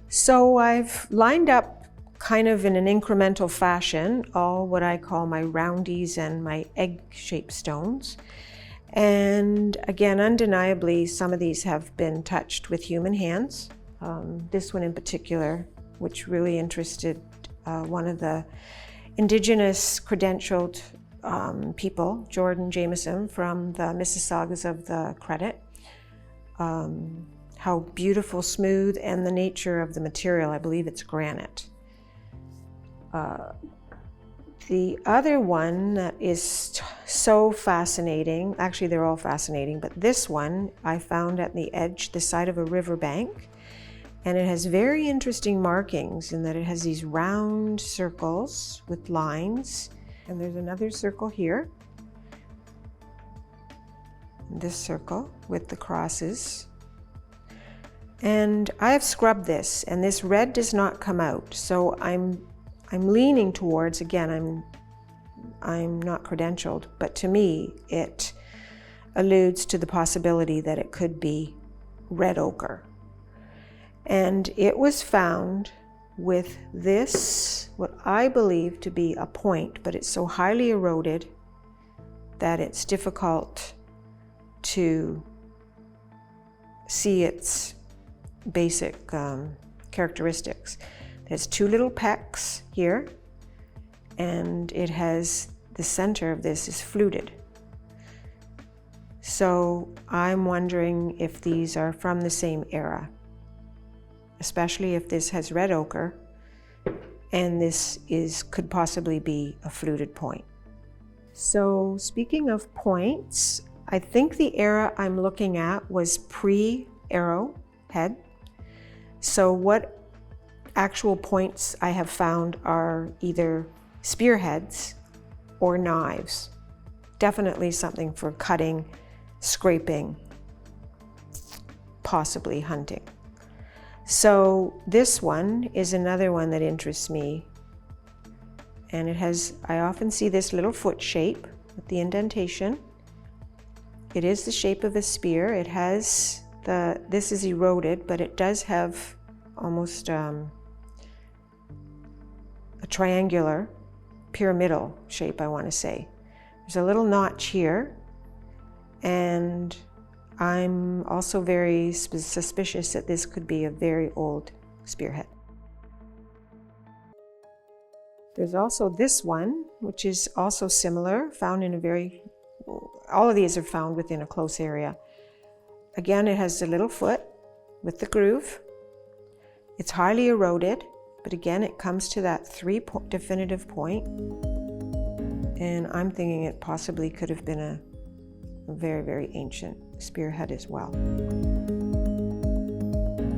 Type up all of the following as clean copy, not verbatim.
So I've lined up kind of in an incremental fashion all what I call my roundies and my egg-shaped stones. And again, undeniably, some of these have been touched with human hands. This one in particular, which really interested one of the Indigenous credentialed people, Jordan Jameson from the Mississaugas of the Credit. How beautiful, smooth, and the nature of the material. I believe it's granite. The other one that is so fascinating, actually they're all fascinating, but this one I found at the edge, the side of a riverbank, and it has very interesting markings in that it has these round circles with lines, and there's another circle here, this circle with the crosses. And I have scrubbed this, and this red does not come out. So I'm leaning towards, again, I'm not credentialed, but to me it alludes to the possibility that it could be red ochre. And it was found with this, what I believe to be a point, but it's so highly eroded that it's difficult to see its basic characteristics. There's two little pecks here, and it has, the center of this is fluted. So I'm wondering if these are from the same era, especially if this has red ochre and this could possibly be a fluted point. So speaking of points, I think the era I'm looking at was pre-arrow head. So what actual points I have found are either spearheads or knives. Definitely something for cutting, scraping, possibly hunting. So this one is another one that interests me. And it has, I often see this little foot shape with the indentation. It is the shape of a spear. It has this is eroded, but it does have almost a triangular, pyramidal shape, I want to say. There's a little notch here, and I'm also very suspicious that this could be a very old spearhead. There's also this one, which is also similar, found in all of these are found within a close area. Again, it has the little foot with the groove. It's highly eroded, but again, it comes to that definitive point. And I'm thinking it possibly could have been a very, very ancient spearhead as well.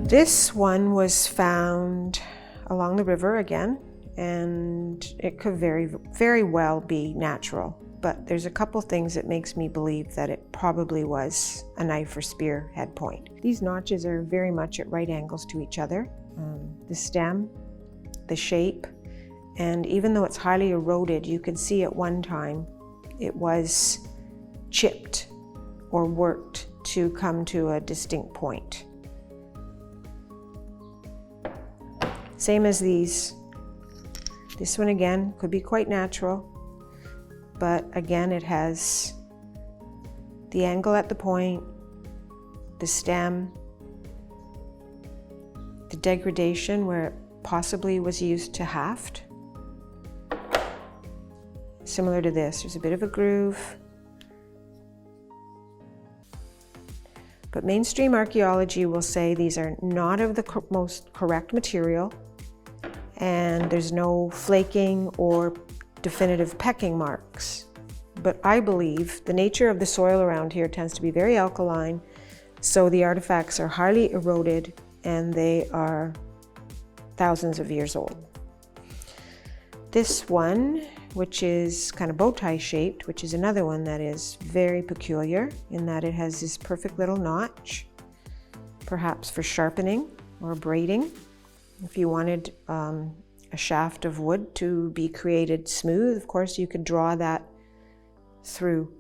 This one was found along the river again, and it could very, very well be natural. But there's a couple things that makes me believe that it probably was a knife or spear head point. These notches are very much at right angles to each other. The stem, the shape, and even though it's highly eroded, you can see at one time it was chipped or worked to come to a distinct point. Same as these. This one again could be quite natural. But again, it has the angle at the point, the stem, the degradation where it possibly was used to haft. Similar to this, there's a bit of a groove. But mainstream archaeology will say these are not of the most correct material, and there's no flaking or definitive pecking marks. But I believe the nature of the soil around here tends to be very alkaline, so the artifacts are highly eroded and they are thousands of years old. This one, which is kind of bow tie shaped, which is another one that is very peculiar in that it has this perfect little notch, perhaps for sharpening or braiding. If you wanted a shaft of wood to be created smooth, of course you could draw that through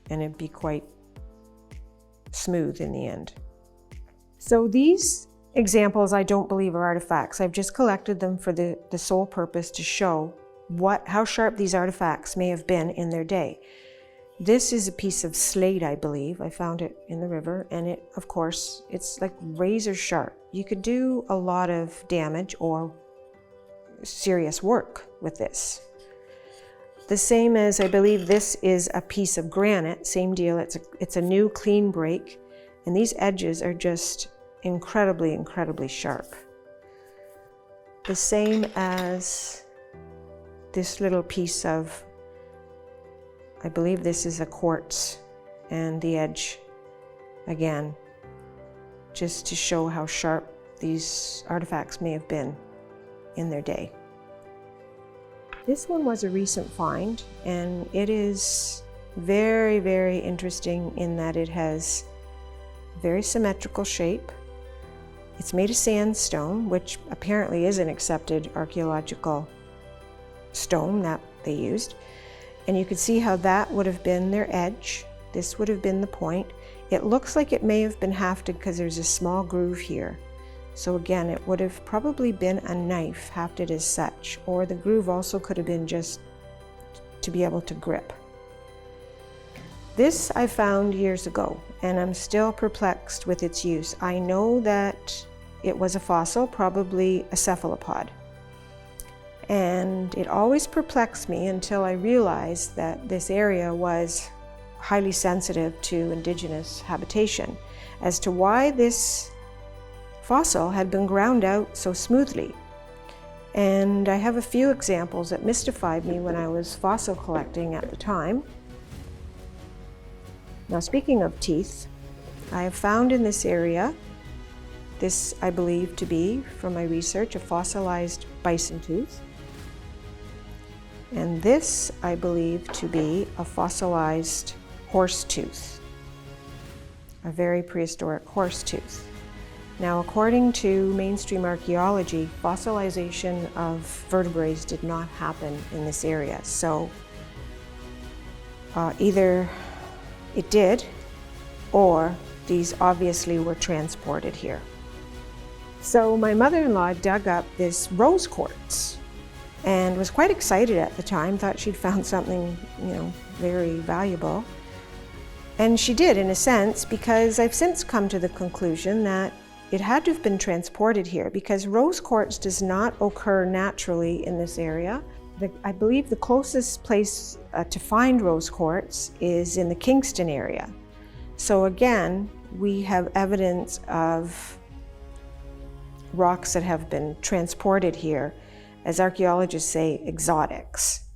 and it'd be quite smooth in the end. So these examples I don't believe are artifacts. I've just collected them for the sole purpose to show how sharp these artifacts may have been in their day. This is a piece of slate, I believe. I found it in the river, and it, of course, it's like razor sharp. You could do a lot of damage or serious work with this. The same as, I believe this is a piece of granite, same deal. It's a new clean break, and these edges are just incredibly, incredibly sharp. The same as this little piece of, I believe this is a quartz, and the edge, again, just to show how sharp these artifacts may have been in their day. This one was a recent find, and it is very, very interesting in that it has very symmetrical shape. It's made of sandstone, which apparently is an accepted archaeological stone that they used. And you could see how that would have been their edge. This would have been the point. It looks like it may have been hafted because there's a small groove here. So again, it would have probably been a knife hafted as such, or the groove also could have been just to be able to grip. This I found years ago, and I'm still perplexed with its use. I know that it was a fossil, probably a cephalopod. And it always perplexed me until I realized that this area was highly sensitive to indigenous habitation as to why this fossil had been ground out so smoothly. And I have a few examples that mystified me when I was fossil collecting at the time. Now, speaking of teeth, I have found in this area, this I believe to be, from my research, a fossilized bison tooth. And this I believe to be a fossilized horse tooth, a very prehistoric horse tooth. Now, according to mainstream archaeology, fossilization of vertebrates did not happen in this area. So either it did, or these obviously were transported here. So my mother-in-law dug up this rose quartz and was quite excited at the time, thought she'd found something, very valuable. And she did, in a sense, because I've since come to the conclusion that it had to have been transported here, because rose quartz does not occur naturally in this area. I believe the closest place to find rose quartz is in the Kingston area. So again, we have evidence of rocks that have been transported here, as archaeologists say, exotics.